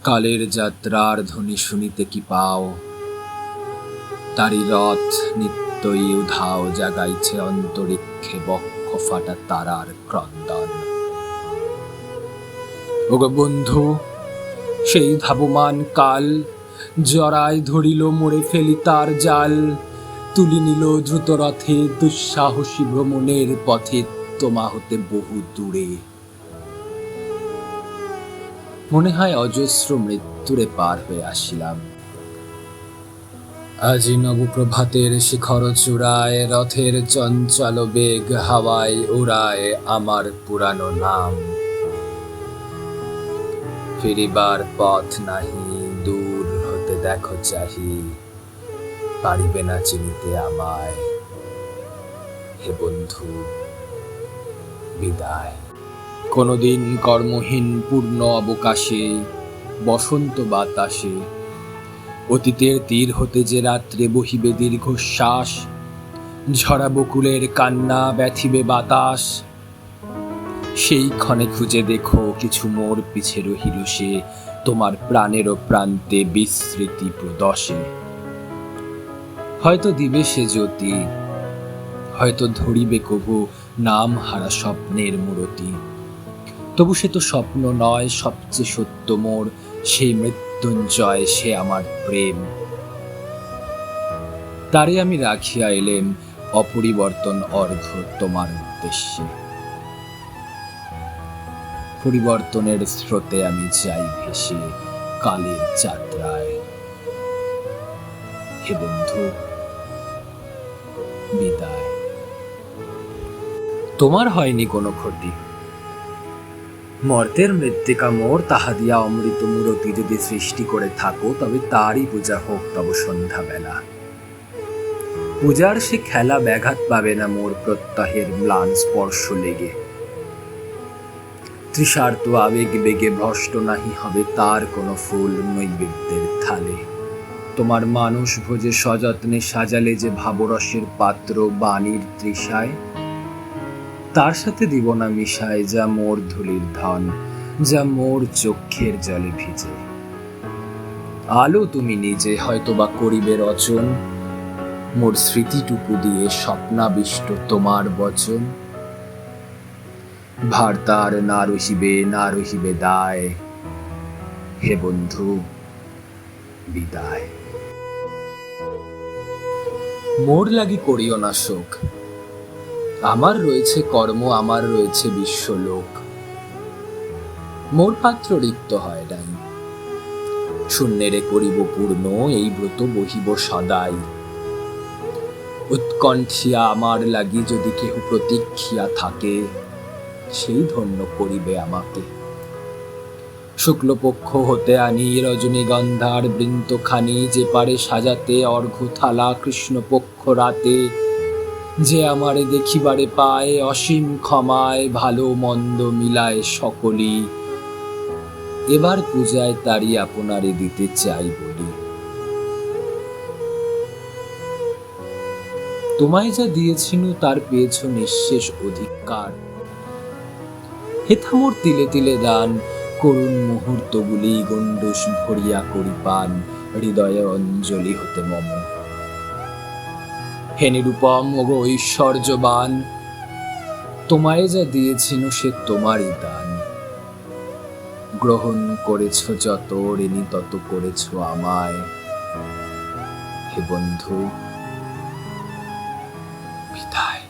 কালের যাত্রার ধ্বনি শুনিতে কি পাও, তারি রথ নিত্যই উধাও জাগাইছে অন্তরিক্ষে বক্ষ ফাটা তারার ক্রন্দন। ওগো বন্ধু, সেই ধাবমান কাল জরায় ধরিল মোড়ে ফেলি তার জাল, তুলি নিল দ্রুত রথে দুঃসাহসী ভ্রমণের পথে তোমা হতে বহু দূরে। মনে হয় অজস্র মৃত্যুরে পার হয়ে আসিলাম। আজি নবপ্রভাতের শিখর চূড়ায় রথের চঞ্চল বেগ হাওয়ায় উড়ায় আমার পুরানো নাম। ফিরিবার পথ নাহি, দূর হতে দেখো চাহি, পারিবে না চিনিতে আমায়। হে বন্ধু, বিদায়। কোনদিন কর্মহীন পূর্ণ অবকাশে বসন্ত বাতাসে অতীতের তীর হতে যে রাত্রে বহিবে দীর্ঘশ্বাস, ঝরা বকুলের কান্না ব্যথিবে বাতাস, সেই ক্ষণে খুঁজে দেখো কিছু মোর পিছে রহিল সে তোমার প্রাণেরও প্রান্তে বিস্মৃতি প্রদশে। হয়তো দিবে সে জ্যোতি, হয়তো ধরিবে কভু নাম হারা স্বপ্নের মূরতি, তবু সে তো স্বপ্ন নয়, সবচেয়ে সত্য মোর সেই মৃত্যুঞ্জয়, সে আমার প্রেম। তারে আমি রাখিয়া এলেম অপরিবর্তন অর্ঘ্য তোমার উদ্দেশ্যে। পরিবর্তনের স্রোতে আমি যাই ভেসে কালের যাত্রায়। হে বন্ধু, বিদায়। তোমার হয়নি কোনো ক্ষতি, মর্তের মৃত্তিকা মোর, তাহা দিয়া অমৃত মূরতি যদি সৃষ্টি করে থাকো, তবে তারই পূজা হোক তব সন্ধ্যাবেলা। পূজার সে খেলা ব্যাঘাত পাবে না মোর প্রত্যহের ম্লান স্পর্শ লেগে। তৃষার্ত আবেগ বেগে ভ্রষ্ট নাহি হবে তার কোনো ফুল নৈবেদ্যের থালে। তোমার মানুষ ভোজে সযত্নে সাজালে যে ভাবরসের পাত্র বাণীর তৃষায়, তার সাথে দিব না মিশায় যা মোর ধুলির ধন, যা মোর চক্ষের জলে ভিজে। আলো তুমি নিজে হয়তো বা করিবে রচন, মোর স্মৃতিটুকু দিয়ে স্বপ্নাবিষ্ট তোমার বচন। ভার তার না রহিবে, না রহিবে দায়। হে বন্ধু, বিদায়। মোর লাগি করিও না শোক, আমার রয়েছে কর্ম, আমার রয়েছে বিশ্বলোক। মোর পাত্র রিক্ত হয় নাই, শূন্যেরে করিব পূর্ণ, এই ব্রত বহিব সদাই। উৎকণ্ঠিয়া আমার লাগি যদি কেহ প্রতীক্ষিয়া থাকে, সেই ধন্য করিবে আমাকে। শুক্লপক্ষ হতে আনি রজনীগন্ধার বৃন্তখানি, যে পারে সাজাতে অর্ঘ্য থালা কৃষ্ণপক্ষ রাতে। যে আমারে দেখিবারে পায় অসীম ক্ষমায়, ভালো মন্দ মিলায় সকলই, এবার পূজায় তারি আপনারে দিতে চাই বলি। তোমায় যা দিয়েছিনু তার পেয়েছ নিঃশেষ অধিকার। হেথা মোর তিলে তিলে দান, করুণ মুহূর্তগুলি গণ্ডূষ ভরিয়া করি পান, হৃদয়ে অঞ্জলি হতে মম। হে নিরূপম ওগো ঐশ্বর্যবান, তোমায় যা দিয়েছিনু সে তোমারই দান। গ্রহণ করেছ যত, ঋণী তত করেছ আমায়। হে বন্ধু, বিদায়।